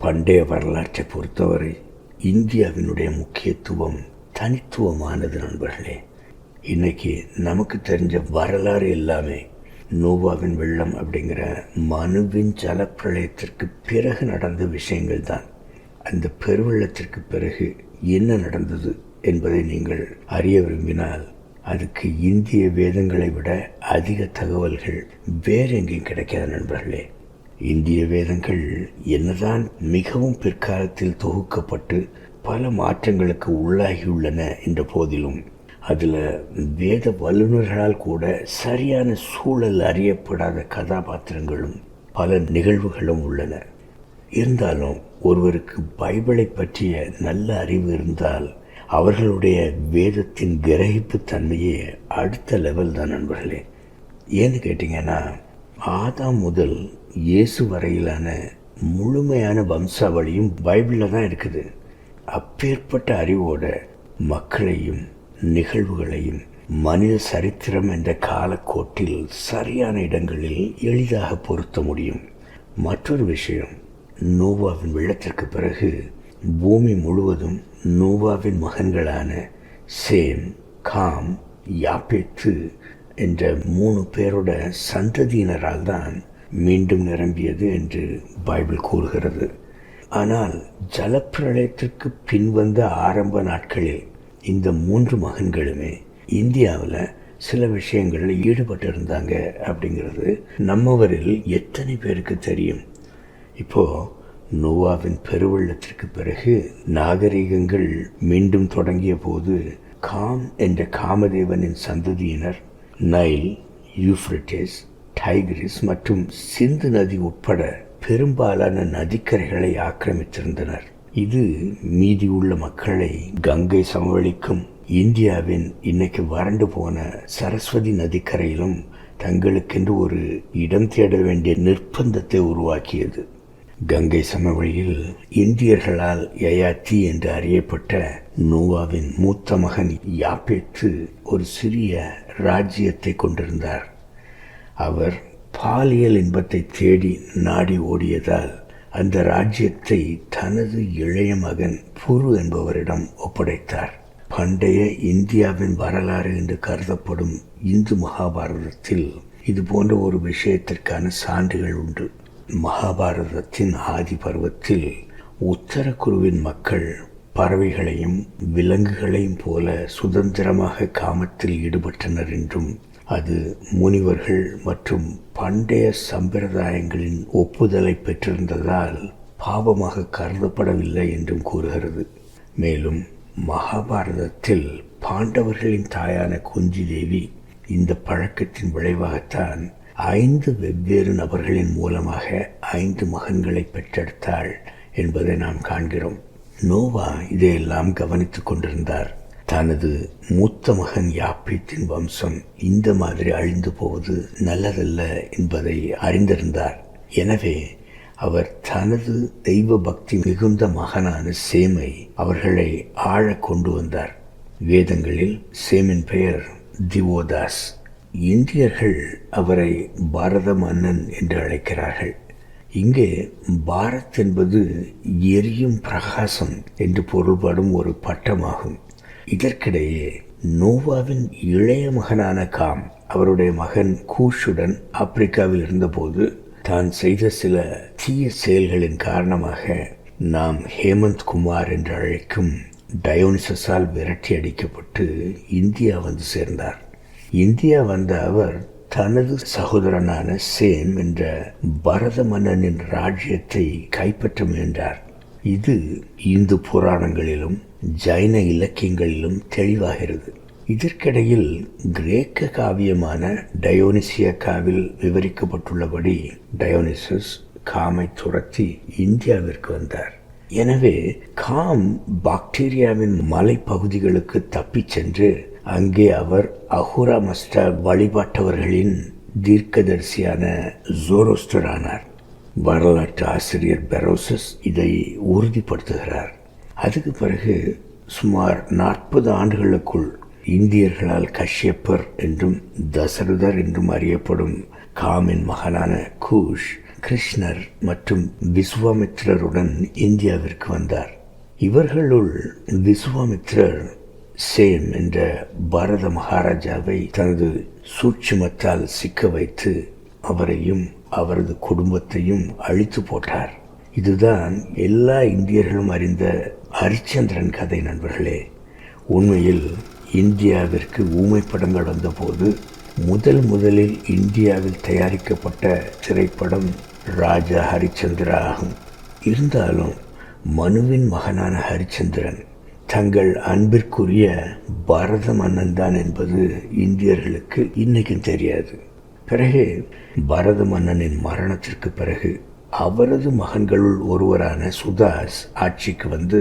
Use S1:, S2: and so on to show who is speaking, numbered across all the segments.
S1: பண்டைய வரலாற்றை பொறுத்தவரை இந்தியாவினுடைய முக்கியத்துவம் தனித்துவமானது நண்பர்களே. இன்னைக்கு நமக்கு தெரிஞ்ச வரலாறு எல்லாமே நோவாவின் வெள்ளம் அப்படிங்கிற மனுவின் ஜலப்பிரளயத்திற்கு பிறகு நடந்த விஷயங்கள் தான். அந்த பெருவெள்ளத்திற்கு பிறகு என்ன நடந்தது என்பதை நீங்கள் அறிய விரும்பினால் அதுக்கு இந்திய வேதங்களை விட அதிக தகவல்கள் வேற எங்கேயும் கிடைக்காத நண்பர்களே. இந்திய வேதங்கள் என்னதான் மிகவும் பிற்காலத்தில் தொகுக்கப்பட்டு பல மாற்றங்களுக்கு உள்ளாகியுள்ளன என்ற போதிலும் அதில் வேத வல்லுநர்களால் கூட சரியான சூழல் அறியப்படாத கதாபாத்திரங்களும் பல நிகழ்வுகளும் உள்ளன. இருந்தாலும் ஒருவருக்கு பைபிளை பற்றிய நல்ல அறிவு இருந்தால் அவர்களுடைய வேதத்தின் கிரகிப்பு தன்மையே அடுத்த லெவல் தான் நண்பர்களே. ஏன்னு கேட்டிங்கன்னா, ஆதாம் முதல் இயேசு வரையிலான முழுமையான வம்சாவளியும் பைபிளில் தான் இருக்குது. அப்பேற்பட்ட அறிவோட மக்களையும் நிகழ்வுகளையும் மனித சரித்திரம் என்ற காலக்கோட்டில் சரியான இடங்களில் எளிதாக பொருத்த முடியும். மற்றொரு விஷயம், நோவாவின் வெள்ளத்திற்கு பிறகு பூமி முழுவதும் நோவாவின் மகன்களான சேம், காம், யாப்பேத்து என்ற 3 பேரோட சந்ததியினரால் தான் மீண்டும் நிரம்பியது என்று பைபிள் கூறுகிறது. ஆனால் ஜலப்பிரளயத்திற்கு பின்வந்த ஆரம்ப நாட்களில் இந்த 3 மகன்களுமே இந்தியாவில் சில விஷயங்களில் ஈடுபட்டிருந்தாங்க அப்படிங்கிறது நம்மவரில் எத்தனை பேருக்கு தெரியும்? இப்போது நோவாவின் பெருவெள்ளத்திற்கு பிறகு நாகரிகங்கள் மீண்டும் தொடங்கிய போது காம் என்ற காமதேவனின் சந்ததியினர் நைல், யூப்ரட்டிஸ், டைகிரிஸ் மற்றும் சிந்து நதி உட்பட பெரும்பாலான நதிக்கரைகளை ஆக்கிரமித்திருந்தனர். இது மீதியுள்ள மக்களை கங்கை சமவெளிக்கும் இந்தியாவின் இன்னைக்கு வறண்டு போன சரஸ்வதி நதிக்கரையிலும் தங்களுக்கென்று ஒரு இடம் தேட வேண்டிய நிர்பந்தத்தை உருவாக்கியது. கங்கை சமவெளியில் இந்தியர்களால் யயாத்தி என்று அறியப்பட்ட நோவாவின் மூத்த மகன் யாப்பேத்து ஒரு சிறிய ராஜ்யத்தை கொண்டிருந்தார். அவர் பாலியல் இன்பத்தை தேடி நாடி ஓடியதால் அந்த ராஜ்யத்தை தனது இளைய மகன் புரு என்பவரிடம் ஒப்படைத்தார். பண்டைய இந்தியாவின் வரலாறு என்று கருதப்படும் இந்து மகாபாரதத்தில் இது போன்ற ஒரு விஷயத்திற்கான சான்றுகள் உண்டு. மகாபாரதத்தின் ஆதி பருவத்தில் உத்தரகுருவின் மக்கள் பறவைகளையும் விலங்குகளையும் போல சுதந்திரமாக காமத்தில் ஈடுபட்டனர் என்றும் அது முனிவர்கள் மற்றும் பண்டைய சம்பிரதாயங்களின் ஒப்புதலை பெற்றிருந்ததால் பாவமாக கருதப்படவில்லை என்றும் கூறுகிறது. மேலும் மகாபாரதத்தில் பாண்டவர்களின் தாயான குந்தி தேவி இந்த பழக்கத்தின் விளைவாகத்தான் 5 வெவ்வேறு நபர்களின் மூலமாக 5 மகன்களை பெற்றெடுத்தாள் என்பதை நாம் காண்கிறோம். நோவா இதையெல்லாம் கவனித்துக் கொண்டிருந்தார். தனது மூத்த மகன் யாப்பேத்தின் வம்சம் இந்த மாதிரி அழிந்து போவது நல்லதல்ல என்பதை அறிந்திருந்தார். எனவே அவர் தனது தெய்வ பக்தி மிகுந்த மகனான சேமை அவர்களை ஆழ கொண்டு வந்தார். வேதங்களில் சேமின் பெயர் திவோதாஸ். இந்தியர்கள் அவரை பாரத மன்னன் என்று அழைக்கிறார்கள். இங்கே பாரத் என்பது எரியும் பிரகாசம் என்று பொருள்படும் ஒரு பட்டமாகும். இதற்கிடையே நோவாவின் இளைய மகனான காம் அவருடைய மகன் கூஷுடன் ஆப்பிரிக்காவில் இருந்தபோது தான் செய்த சில தீய செயல்களின் காரணமாக நாம் ஹேமந்த் குமார் என்று அழைக்கும் டயோனிசஸால் விரட்டி அடிக்கப்பட்டு இந்தியா வந்து சேர்ந்தார். இந்தியா வந்த அவர் தனது சகோதரனான சேம் என்ற பரத மன்னனின் ராஜ்யத்தை கைப்பற்ற முயன்றார். இது இந்து புராணங்களிலும் ஜைன இலக்கியங்களிலும் தெளிவாகிறது. இதற்கிடையில் கிரேக்க காவியமான டயோனிசியக்காவில் விவரிக்கப்பட்டுள்ளபடி டயோனிசஸ் காமை துரத்தி இந்தியாவிற்கு வந்தார். எனவே காம் பாக்டீரியாவின் மலைப்பகுதிகளுக்கு தப்பிச் சென்று அங்கே அவர் அஹுரா மஸ்டா வழிபாட்டவர்களின் தீர்க்கதரிசியான ஜோரோஸ்டர் ஆனார். வரலாற்று ஆசிரியர் பெரோசஸ் இதை உறுதிப்படுத்துகிறார். அதுக்கு பிறகு சுமார் 40 ஆண்டுகளுக்குள் இந்தியர்களால் கஷ்யப்பர் என்றும் தசரதர் என்றும் அறியப்படும் காமின் மகனான கூஷ் கிருஷ்ணர் மற்றும் விஸ்வாமித்திரருடன் இந்தியாவிற்கு வந்தார். இவர்களுள் விஸ்வாமித்திரர் சேம் என்ற பாரத மகாராஜாவை தனது சூட்சுமத்தால் சிக்க வைத்து அவரையும் அவரது குடும்பத்தையும் அழித்து போட்டார். இதுதான் எல்லா இந்தியர்களும் அறிந்த ஹரிச்சந்திரன் கதை நண்பர்களே. உண்மையில் இந்தியாவிற்கு ஊமை படங்கள் வந்தபோது முதலில் இந்தியாவில் தயாரிக்கப்பட்ட திரைப்படம் ராஜா ஹரிச்சந்திரா ஆகும். இருந்தாலும் மனுவின் மகனான ஹரிச்சந்திரன் தங்கள் அன்பிற்குரிய பாரத மன்னன் தான் என்பது இந்தியர்களுக்கு இன்னைக்கும் தெரியாது. பிறகு பாரத மன்னனின் மரணத்திற்கு பிறகு அவரது மகன்களுள் ஒருவரான சுதாஸ் ஆட்சிக்கு வந்து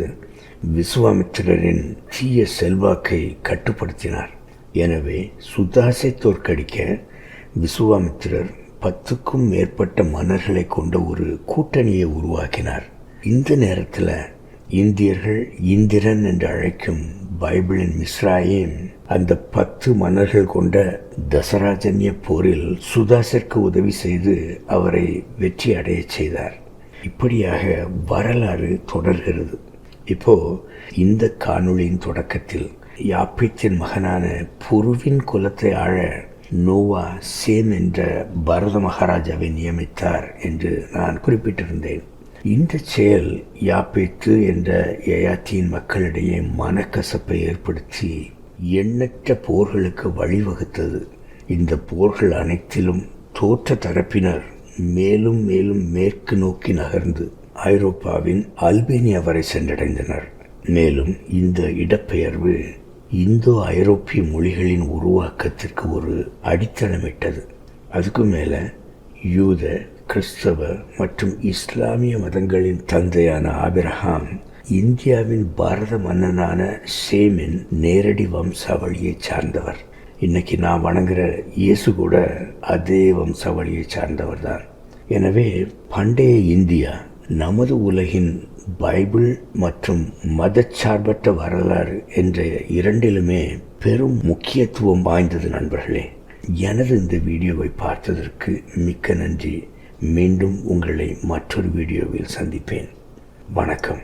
S1: விஸ்வாமித்திரரின் தீய செல்வாக்கை கட்டுப்படுத்தினார். எனவே சுதாஸை தோற்கடிக்க விஸ்வாமித்திரர் 10க்கும் மேற்பட்ட மன்னர்களை கொண்ட ஒரு கூட்டணியை உருவாக்கினார். இந்த நேரத்தில் இந்தியர்கள் இந்திரன் என்று அழைக்கும் பைபிளின் மிஸ்ராயிம் அந்த 10 மன்னர்கள் கொண்ட தசராஜன்ய போரில் சுதாசிற்கு உதவி செய்து அவரை வெற்றி அடைய செய்தார். இப்படியாக வரலாறு தொடர்கிறது. இப்போ இந்த காணொளியின் தொடக்கத்தில் யாப்பேத்தின் மகனான புருவின் குலத்தை ஆழ நோவா சேம் என்ற பாரத மகாராஜாவை நியமித்தார் என்று நான் குறிப்பிட்டிருந்தேன். இந்த செயல் யாப்பேத்து என்ற யயாத்தியின் மக்களிடையே மனக்கசப்பை ஏற்படுத்தி எண்ணற்ற போர்களுக்கு வழிவகுத்தது. இந்த போர்கள் அனைத்திலும் தோற்ற தரப்பினர் மேலும் மேலும் மேற்கு நோக்கி நகர்ந்து ஐரோப்பாவின் அல்பேனியா வரை சென்றடைந்தனர். மேலும் இந்த இடப்பெயர்வு இந்தோ ஐரோப்பிய மொழிகளின் உருவாக்கத்திற்கு ஒரு அடித்தளமிட்டது. அதுக்கு மேல யூத, கிறிஸ்தவ மற்றும் இஸ்லாமிய மதங்களின் தந்தையான ஆபிரகாம் இந்தியாவின் பாரத மன்னனான சேமின் நேரடி வம்சாவளியை சார்ந்தவர். இன்னைக்கு நான் வணங்குற இயேசு கூட அதே வம்சாவளியை சார்ந்தவர் தான். எனவே பண்டைய இந்தியா நமது உலகின் பைபிள் மற்றும் மதச்சார்பற்ற வரலாறு என்ற இரண்டிலுமே பெரும் முக்கியத்துவம் வாய்ந்தது நண்பர்களே. எனது இந்த வீடியோவை பார்த்ததற்கு மிக்க நன்றி. மீண்டும் உங்களை மற்றொரு வீடியோவில் சந்திப்பேன். வணக்கம்.